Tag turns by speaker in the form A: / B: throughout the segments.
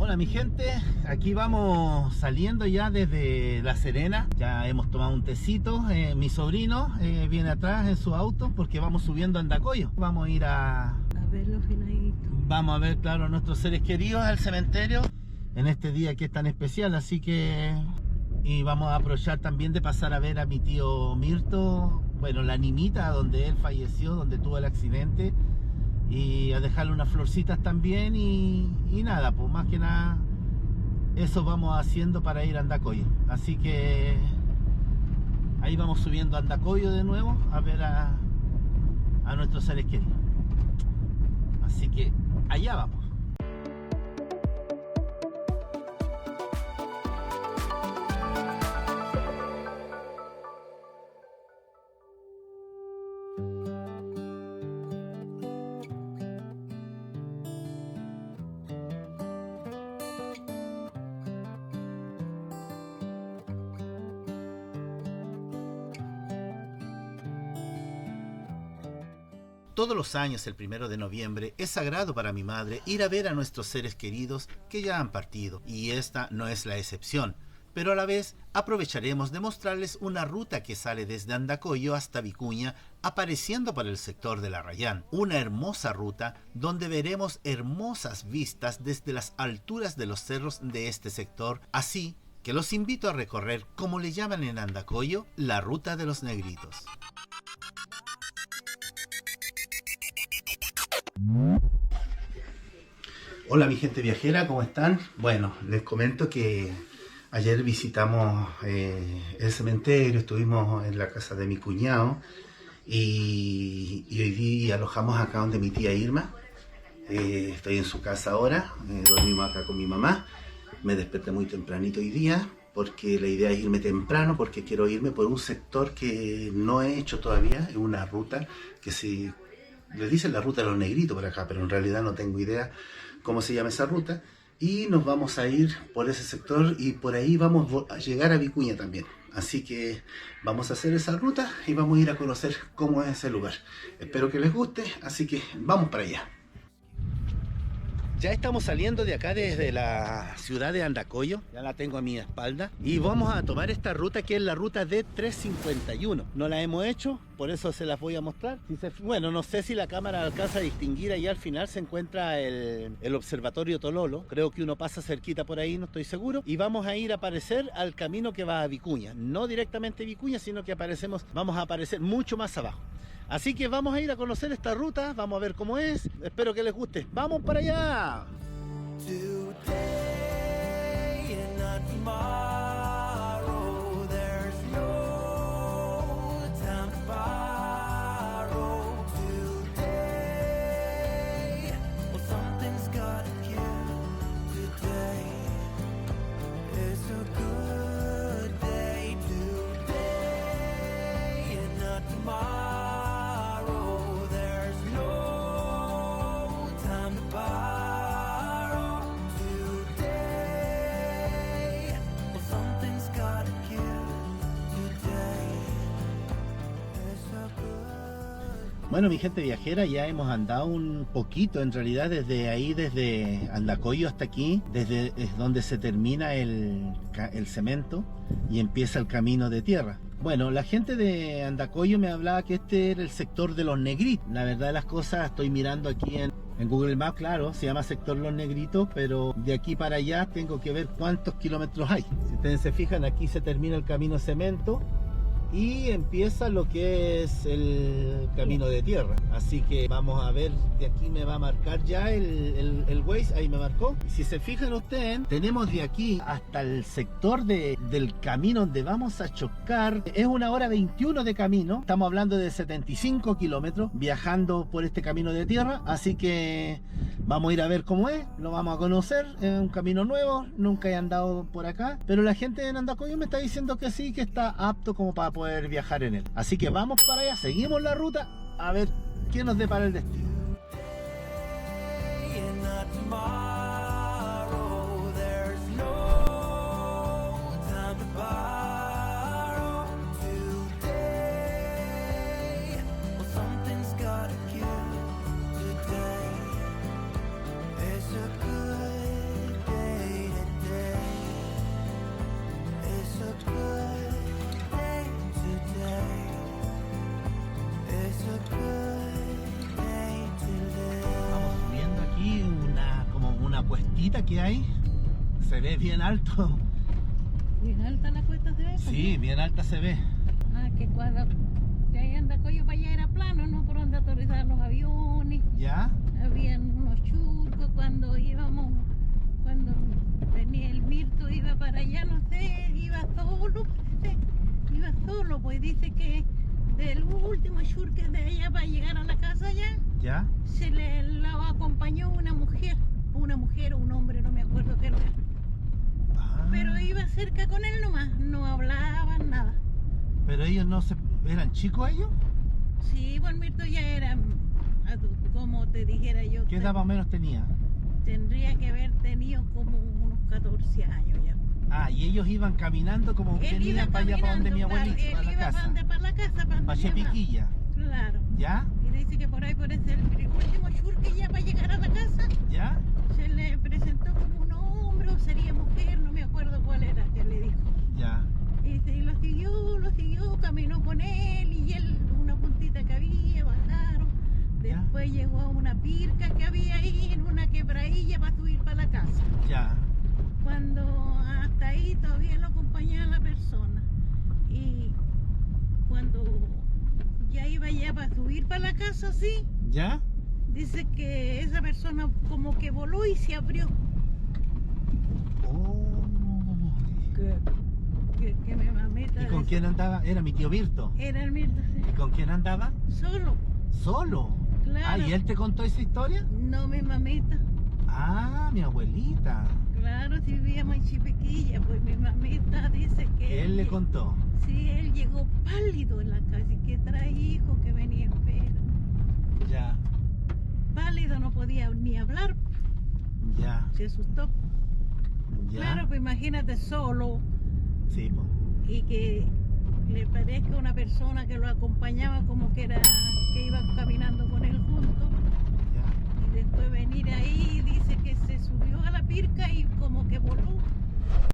A: Hola mi gente, aquí vamos saliendo ya desde La Serena. Ya hemos tomado un tecito. Mi sobrino viene atrás en su auto porque vamos subiendo a Andacollo. Vamos a ir a
B: ver los venaditos.
A: Vamos a ver, claro, a nuestros seres queridos al cementerio en este día que es tan especial, así que... Y vamos a aprovechar también de pasar a ver a mi tío Mirto, bueno, la Nimita, donde él falleció, donde tuvo el accidente, y a dejarle unas florcitas también y nada, pues más que nada eso vamos haciendo para ir a Andacollo. Así que ahí vamos subiendo a Andacollo de nuevo a ver a nuestros seres queridos. Así que allá vamos. Todos los años, el 1 de noviembre, es sagrado para mi madre ir a ver a nuestros seres queridos que ya han partido, y esta no es la excepción. Pero a la vez aprovecharemos de mostrarles una ruta que sale desde Andacollo hasta Vicuña, apareciendo por el sector de La Rayán. Una hermosa ruta donde veremos hermosas vistas desde las alturas de los cerros de este sector, así que los invito a recorrer, como le llaman en Andacollo, la Ruta de los Negritos. Hola mi gente viajera, ¿cómo están? Bueno, les comento que ayer visitamos el cementerio, estuvimos en la casa de mi cuñado y hoy día alojamos acá donde mi tía Irma. Estoy en su casa ahora, dormimos acá con mi mamá. Me desperté muy tempranito hoy día porque la idea es irme temprano, porque quiero irme por un sector que no he hecho todavía, es una ruta que le dicen la ruta de los negritos por acá, pero en realidad no tengo idea cómo se llama esa ruta, y nos vamos a ir por ese sector y por ahí vamos a llegar a Vicuña también. Así que vamos a hacer esa ruta y vamos a ir a conocer cómo es ese lugar. Espero que les guste, así que vamos para allá. Ya estamos saliendo de acá desde la ciudad de Andacollo, ya la tengo a mi espalda, y vamos a tomar esta ruta que es la ruta D351. No la hemos hecho, por eso se las voy a mostrar. Bueno, no sé si la cámara alcanza a distinguir, ahí al final se encuentra el observatorio Tololo, creo que uno pasa cerquita por ahí, no estoy seguro, y vamos a ir a aparecer al camino que va a Vicuña, no directamente Vicuña, sino que vamos a aparecer mucho más abajo. Así que vamos a ir a conocer esta ruta, vamos a ver cómo es, espero que les guste. ¡Vamos para allá! Bueno, mi gente viajera, ya hemos andado un poquito, en realidad desde Andacollo hasta aquí, es donde se termina el cemento y empieza el camino de tierra. Bueno, la gente de Andacollo me hablaba que este era el sector de los negritos. La verdad de las cosas, estoy mirando aquí en Google Maps, claro, se llama sector Los Negritos, pero de aquí para allá tengo que ver cuántos kilómetros hay. Si ustedes se fijan, aquí se termina el camino cemento y empieza lo que es el camino de tierra. Así que vamos a ver, de aquí me va a marcar ya el Waze, ahí me marcó. Y si se fijan ustedes, tenemos de aquí hasta el sector del camino donde vamos a chocar. Es 1 hora 21 de camino, estamos hablando de 75 kilómetros viajando por este camino de tierra. Así que vamos a ir a ver cómo es, lo vamos a conocer. Es un camino nuevo, nunca he andado por acá, pero la gente en Andacollo me está diciendo que sí, que está apto como para poder viajar en él. Así que vamos para allá, seguimos la ruta a ver qué nos depara el destino. cuestita que hay se ve bien alto.
B: Bien alta la cuesta se ve.
A: Sí, bien alta se ve.
B: Ah, que cuando que ahí anda Coyo para allá era plano, ¿no? Por donde aterrizaban los aviones.
A: ¿Ya?
B: Habían unos churcos cuando íbamos, cuando venía el Mirto, iba para allá, no sé, iba solo, pues dice que del último churque de allá para llegar a la casa ya,
A: ¿Ya?
B: se le la acompañó una mujer o un hombre, no me acuerdo qué era.
A: Ah,
B: Pero iba cerca con él nomás, no hablaban nada.
A: pero ellos no se... ¿Eran chicos ellos?
B: Sí, pues Mirto ya era, como te dijera yo,
A: ¿Qué edad más o menos tenía?
B: tendría que haber tenido como unos 14 años ya.
A: Ah, y ellos iban caminando como
B: Él iba
A: venían para allá, para donde mi
B: caminando,
A: abuelita,
B: claro,
A: para
B: él
A: la
B: iba
A: casa.
B: para la casa, para
A: Para
B: donde mi mamá.
A: Chepiquilla.
B: Claro.
A: ¿Ya?
B: Y dice que por ahí, por ese el último churque ya para llegar a la casa,
A: ¿Ya?
B: se le presentó como un hombre o sería mujer, no me acuerdo cuál era que le dijo.
A: Ya.
B: Y lo siguió, caminó con él y él, una puntita que había, bajaron.
A: Ya.
B: Después llegó a una pirca que había ahí, en una quebradilla para subir para la casa.
A: Ya.
B: Cuando hasta ahí todavía lo acompañaba la persona. Y cuando ya iba ya para subir para la casa, sí,
A: ¿Ya?
B: dice que esa persona como que voló y se abrió.
A: Oh.
B: Que me mameta.
A: ¿Y con quién andaba? Era mi tío Virto.
B: Era el Mirto, sí.
A: ¿Y con quién andaba?
B: Solo,
A: Solo.
B: claro.
A: Ah, ¿y él te contó esa historia?
B: No me mameta.
A: Ah, mi abuelita.
B: Claro, si vivíamos en Chipequilla, pues mi mamita dice que...
A: Que él le contó.
B: Sí, él llegó pálido en la casa y que trae hijo que venía enfermo.
A: Ya.
B: Pálido, no podía ni hablar,
A: Ya.
B: se asustó.
A: Ya.
B: Claro, pues imagínate solo
A: Sí, po.
B: y que le parezca una persona que lo acompañaba como que era que iba caminando con él juntos.
A: Ya.
B: Y después venir ahí, dice que se subió a la pirca y como que voló.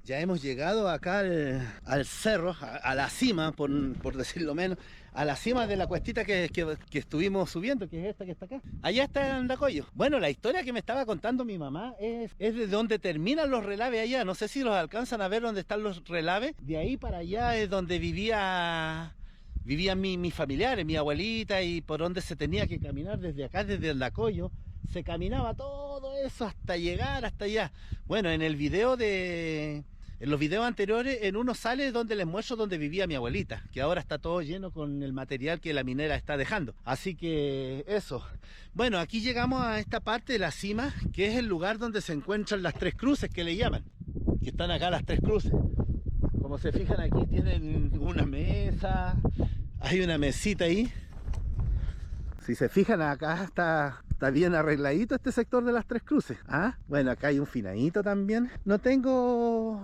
A: Ya hemos llegado acá al cerro, a la cima, por decirlo menos, a la cima de la cuestita que estuvimos subiendo, que es esta que está acá. Allá está el Andacollo. Bueno, la historia que me estaba contando mi mamá es de donde terminan los relaves allá. No sé si los alcanzan a ver dónde están los relaves. De ahí para allá es donde vivían mis familiares, mi abuelita, y por donde se tenía que caminar desde acá, desde el Andacollo. Se caminaba todo eso hasta llegar hasta allá. Bueno, en los videos anteriores, en uno sale donde les muestro donde vivía mi abuelita, que ahora está todo lleno con el material que la minera está dejando. Así que eso. Bueno, aquí llegamos a esta parte de la cima, que es el lugar donde se encuentran las tres cruces que le llaman. Que están acá las tres cruces. Como se fijan, aquí tienen una mesa, hay una mesita ahí. Si se fijan, acá está bien arregladito este sector de las tres cruces. ¿Ah? Bueno, acá hay un finadito también. No tengo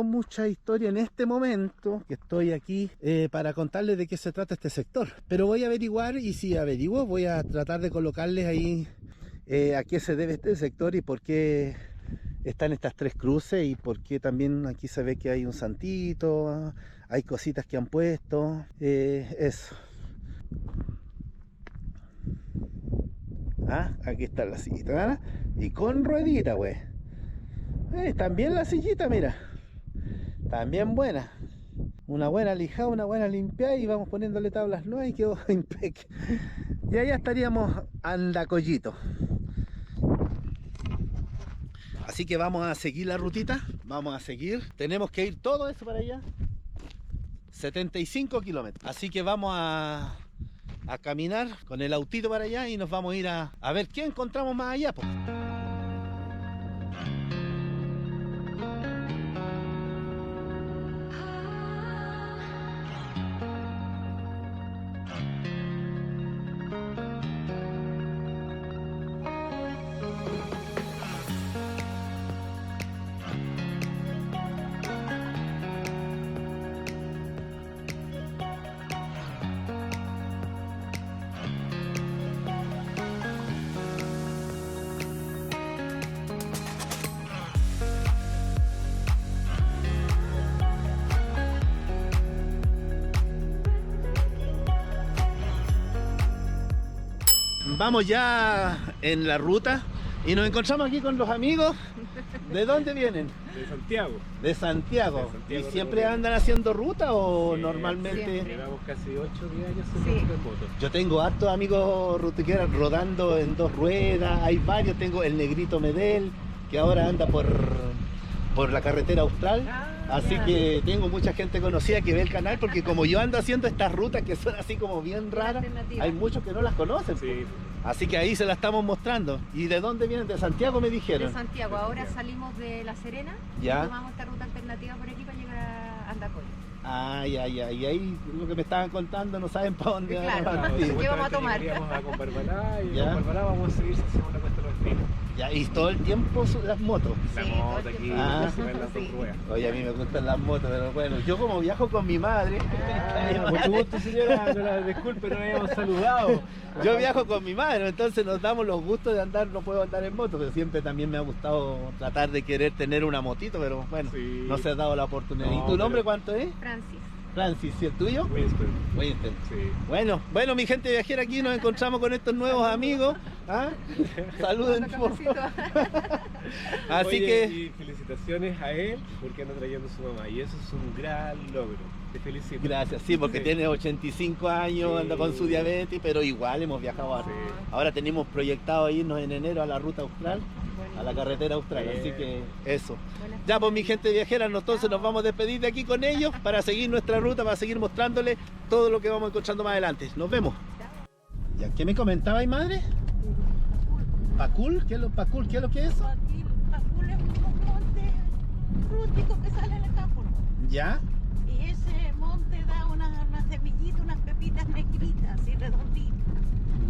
A: mucha historia en este momento que estoy aquí para contarles de qué se trata este sector. Pero voy a averiguar, y si averiguo voy a tratar de colocarles ahí a qué se debe este sector y por qué están estas tres cruces, y por qué también aquí se ve que hay un santito, hay cositas que han puesto. Eso. Ah, aquí está la sillita, ¿eh? Y con ruedita, güey. También la sillita, mira. También buena. Una buena lijada, una buena limpiada, y vamos poniéndole tablas nuevas y quedó impecable. Y allá estaríamos Andacollito. Así que vamos a seguir la rutita. Vamos a seguir. Tenemos que ir todo eso para allá. 75 kilómetros. Así que vamos a caminar con el autito para allá y nos vamos a ir a ver qué encontramos más allá, po. Vamos ya en la ruta. Y nos encontramos aquí con los amigos. ¿De dónde vienen?
C: De Santiago.
A: De Santiago.
C: De Santiago,
A: ¿Y siempre
C: Recoleta.
A: andan haciendo ruta o
C: Sí,
A: normalmente?
B: siempre.
C: Llevamos casi 8 o 10 años
B: Sí.
C: en moto.
A: Yo tengo hartos amigos rutequeros rodando en dos ruedas. Hay varios. Tengo el Negrito Medel, que ahora anda por la carretera austral. Así
B: ya.
A: que tengo mucha gente conocida que ve el canal, porque como yo ando haciendo estas rutas que son así como bien raras,
B: Alternativa.
A: hay muchos que no las conocen.
C: Sí.
A: Así que ahí se la estamos mostrando. ¿Y de dónde vienen? De Santiago me
D: De
A: dijeron.
D: Santiago. Ahora salimos de La Serena
A: Ya.
D: y tomamos esta ruta alternativa por aquí para llegar a Andacoy.
A: Ah, ya. Y ahí lo que me estaban contando no saben para dónde van a
D: Claro.
A: partir.
D: ¿Qué vamos a tomar?
C: Llegaríamos a Comparbalá y
A: Ya.
C: de Comparbalá vamos a seguir si hacemos la cuesta de los espinos.
A: Ya, y todo el tiempo las motos.
C: La
D: Sí, todo
C: moto
D: el
C: aquí,
D: tiempo.
C: se ven las dos
D: Sí.
C: ruedas.
A: Oye, a mí me gustan las motos, pero bueno, yo como viajo con mi madre,
C: Mucho gusto, señora. Disculpe, no habíamos saludado.
A: yo viajo con mi madre, entonces nos damos los gustos de andar, no puedo andar en moto, pero siempre también me ha gustado tratar de querer tener una motito, pero bueno,
C: Sí.
A: no se ha dado la oportunidad.
C: No,
A: ¿Y tu nombre
C: pero-
A: cuánto es?
D: Francis.
A: Francis, ¿y el tuyo?
C: Winston.
A: Winston.
C: Sí.
A: Bueno, mi gente viajera, aquí nos encontramos con estos nuevos amigos. ¿Ah? Saluden, por favor. Así
C: Oye,
A: que,
C: y felicitaciones a él porque anda trayendo a su mamá y eso es un gran logro. Te felicito.
A: gracias, sí, porque
C: Sí.
A: tiene 85 años,
C: Sí.
A: anda con su diabetes, pero igual hemos viajado harto.
C: Sí.
A: Ahora tenemos proyectado irnos en enero a la ruta austral, a la carretera austral,
C: Bien.
A: así que eso.
D: Buenas
A: Ya, pues
D: tardes.
A: mi gente viajera, entonces nos vamos a despedir de aquí con ellos para seguir nuestra ruta, para seguir mostrándoles todo lo que vamos encontrando más adelante. Nos vemos. ¿Ya qué me comentabais, madre? ¿Pacul? ¿Qué es lo pacul? ¿Qué es lo que es eso?
B: Aquí Pacul es un monte rústico que sale en el campo, ¿no?
A: ¿Ya?
B: Y ese monte da unas semillitas, unas pepitas negritas, así redonditas.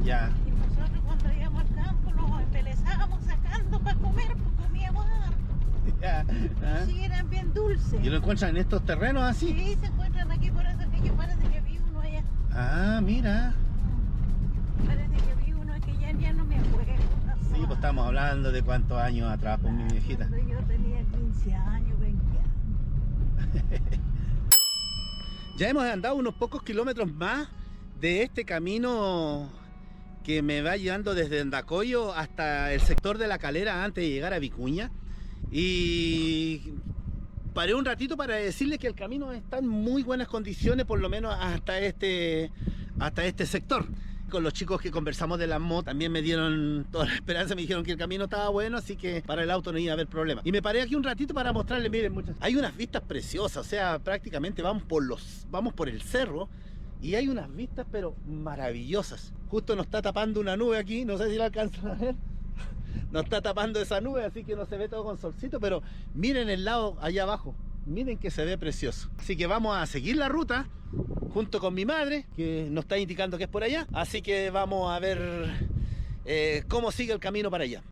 A: Ya.
B: Y nosotros cuando íbamos al campo nos embelezábamos sacando para comer, pues comíamos harto.
A: Ya. ¿Ah?
B: Sí, eran bien dulces.
A: ¿Y lo encuentran en estos terrenos así?
B: Sí, se encuentran aquí, por eso que yo parece que vi uno allá.
A: Ah, mira.
B: Parece que vi uno que ya no me acuerdo.
A: Sí, pues estamos hablando de cuántos años atrás, pues mi viejita.
B: Cuando yo tenía 15 años, 20 años.
A: Ya hemos andado unos pocos kilómetros más de este camino que me va llevando desde Andacoyo hasta el sector de La Calera antes de llegar a Vicuña. Y paré un ratito para decirles que el camino está en muy buenas condiciones, por lo menos hasta este sector. Con los chicos que conversamos de la moto también me dieron toda la esperanza, me dijeron que el camino estaba bueno, así que para el auto no iba a haber problema. Y me paré aquí un ratito para mostrarles, miren, muchachos, hay unas vistas preciosas, o sea, prácticamente vamos por el cerro y hay unas vistas pero maravillosas. Justo nos está tapando una nube aquí, no sé si la alcanzan a ver. Nos está tapando esa nube, así que no se ve todo con solcito, pero miren el lado allá abajo, miren que se ve precioso. Así que vamos a seguir la ruta junto con mi madre, que nos está indicando que es por allá. Así que vamos a ver cómo sigue el camino para allá.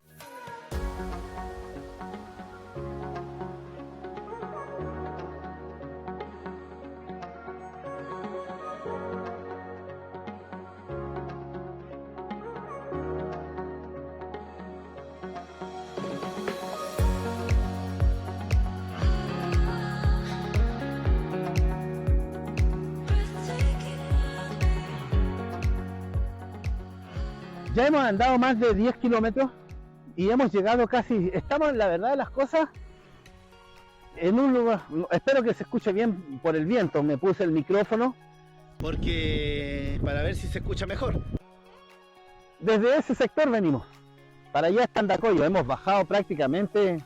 A: Ya hemos andado más de 10 kilómetros y hemos llegado casi, estamos en la verdad de las cosas en un lugar, espero que se escuche bien por el viento, me puse el micrófono porque para ver si se escucha mejor. Desde ese sector venimos, para allá está Andacoyo, hemos bajado prácticamente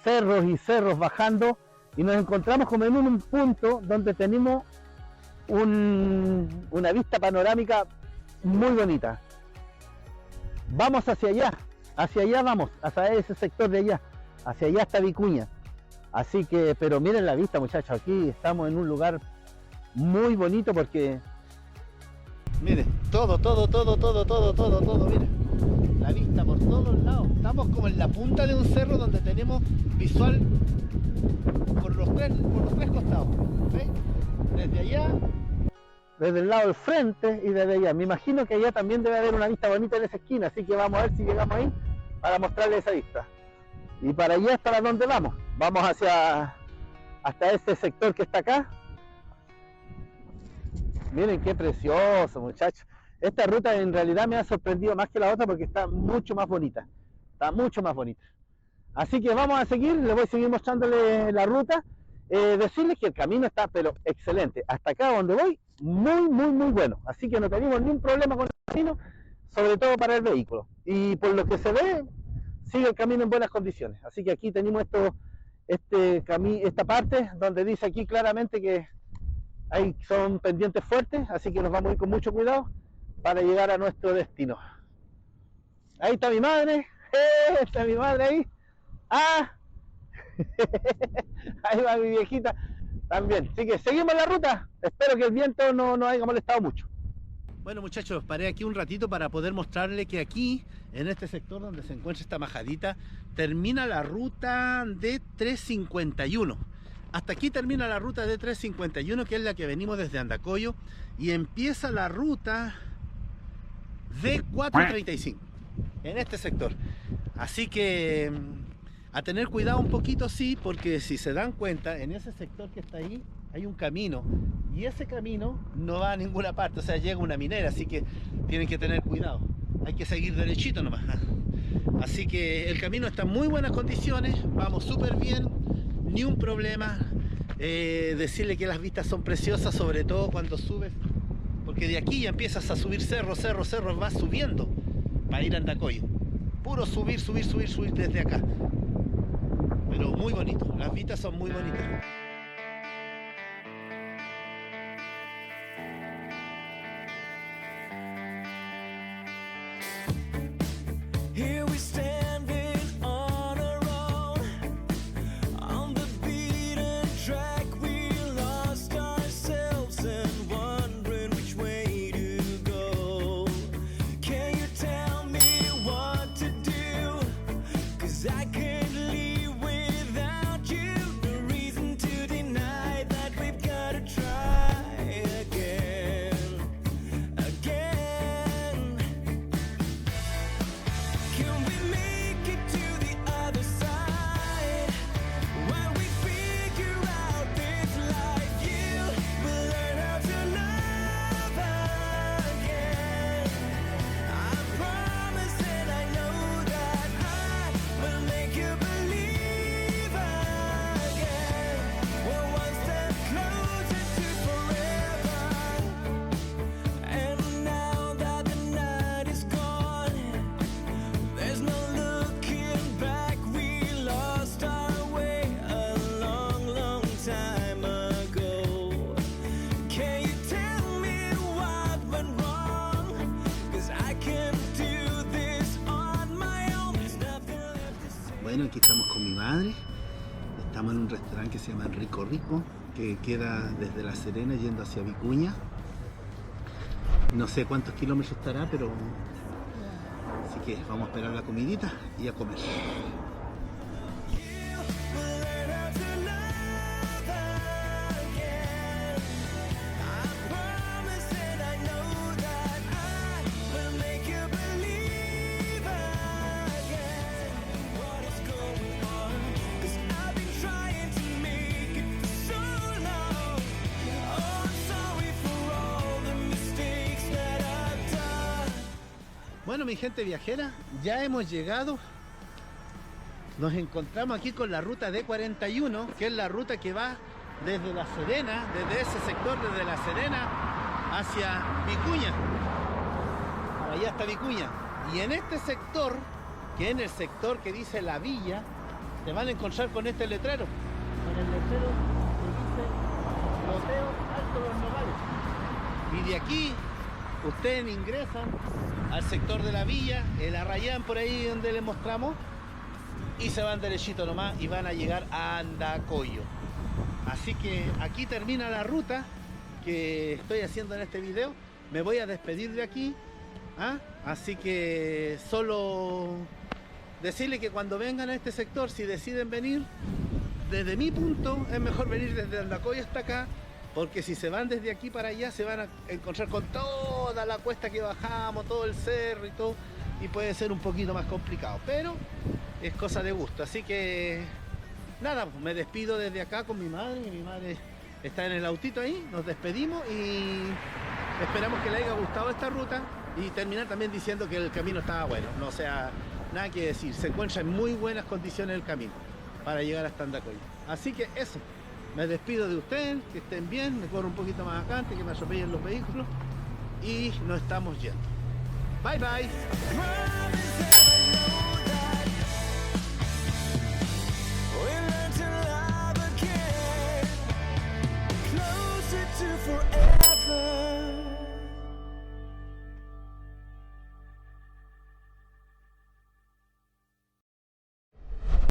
A: cerros y cerros bajando y nos encontramos como en un punto donde tenemos una vista panorámica muy bonita. Vamos hacia allá vamos, hacia ese sector de allá, hacia allá está Vicuña. Así que, pero miren la vista, muchachos, aquí estamos en un lugar muy bonito porque miren, todo, miren, la vista por todos lados. Estamos como en la punta de un cerro donde tenemos visual por los tres costados, ¿ves? Desde allá, desde el lado del frente y desde allá. Me imagino que allá también debe haber una vista bonita en esa esquina, así que vamos a ver si llegamos ahí para mostrarles esa vista. Y para allá es para donde vamos. Vamos hasta este sector que está acá. Miren qué precioso, muchachos. Esta ruta en realidad me ha sorprendido más que la otra porque está mucho más bonita.
E: está mucho más bonita. Así que vamos a seguir, les voy a seguir mostrándole la ruta. Decirles que el camino está pero excelente, hasta acá donde voy, muy bueno, así que no tenemos ningún problema con el camino, sobre todo para el vehículo, y por lo que se ve, sigue el camino en buenas condiciones. Así que aquí tenemos esta parte donde dice aquí claramente que son pendientes fuertes, así que nos vamos a ir con mucho cuidado para llegar a nuestro destino. Ahí está mi madre, está mi madre ahí. Ahí va mi viejita también. Así que seguimos la ruta. Espero que el viento no nos haya molestado mucho.
A: Bueno, muchachos, paré aquí un ratito para poder mostrarle que aquí, en este sector donde se encuentra esta majadita, termina la ruta de 351. Hasta aquí termina la ruta de 351, que es la que venimos desde Andacollo, y empieza la ruta de 435 en este sector. Así que a tener cuidado un poquito, sí, porque si se dan cuenta, en ese sector que está ahí hay un camino, y ese camino no va a ninguna parte, o sea, llega una minera, así que tienen que tener cuidado. Hay que seguir derechito nomás. Así que el camino está en muy buenas condiciones, vamos súper bien, ni un problema. Decirle que las vistas son preciosas, sobre todo cuando subes, porque de aquí ya empiezas a subir cerro, vas subiendo para ir a Andacollo. Puro subir desde acá. Pero muy bonito, las vistas son muy bonitas.
F: Here we standing on our own, on the beaten track. We lost ourselves and wondering which way to go. Can you tell me what to do? 'Cause I can't leave without you. No reason to deny that we've gotta try again. Can we make it to the other side? When we figure out this life, you will learn how to love again. I promise and I know that I will make you believe again. We're one step closer to forever. And now that the night is gone, there's no looking back. We lost our way a long time ago. Can you tell me what went wrong? 'Cause I can't do this on my own. There's nothing left to say.
A: Bueno, aquí estamos con mi madre. Estamos en un restaurante que se llama Rico Rico, que queda desde La Serena yendo hacia Vicuña. No sé cuántos kilómetros estará, pero así que vamos a esperar la comidita y a comer.
F: Will learn how to love again. I promise and I know that I will make you believe again. What is going on? 'Cause I've been trying to make it for so long. Oh, I'm sorry for all the mistakes that I've done.
A: Bueno, mi gente viajera, ya hemos llegado. Nos encontramos aquí con la ruta D41, que es la ruta que va desde La Serena, desde ese sector, desde La Serena hacia Vicuña. Para allá está Vicuña. Y en este sector, que es en el sector que dice La Villa, te van a encontrar con este letrero. Con el letrero que dice Loteo Alto Los Nogales. Y de aquí ustedes ingresan al sector de La Villa, el Arrayán por ahí donde les mostramos, y se van derechito nomás y van a llegar a Andacollo. Así que aquí termina la ruta que estoy haciendo en este video. Me voy a despedir de aquí, así que solo decirle que cuando vengan a este sector, si deciden venir, desde mi punto es mejor venir desde Andacollo hasta acá, porque si se van desde aquí para allá se van a encontrar con toda la cuesta que bajamos, todo el cerro y todo, y puede ser un poquito más complicado, pero es cosa de gusto. Así que nada, me despido desde acá con mi madre, y mi madre está en el autito ahí. Nos despedimos y esperamos que le haya gustado esta ruta, y terminar también diciendo que el camino estaba bueno, no sea nada que decir, se encuentra en muy buenas condiciones el camino para llegar hasta Andacoy. Así que eso, me despido de ustedes, que estén bien, me corro un poquito más acá antes que me atropellen los vehículos y nos estamos yendo. Bye bye.
F: Promise that I know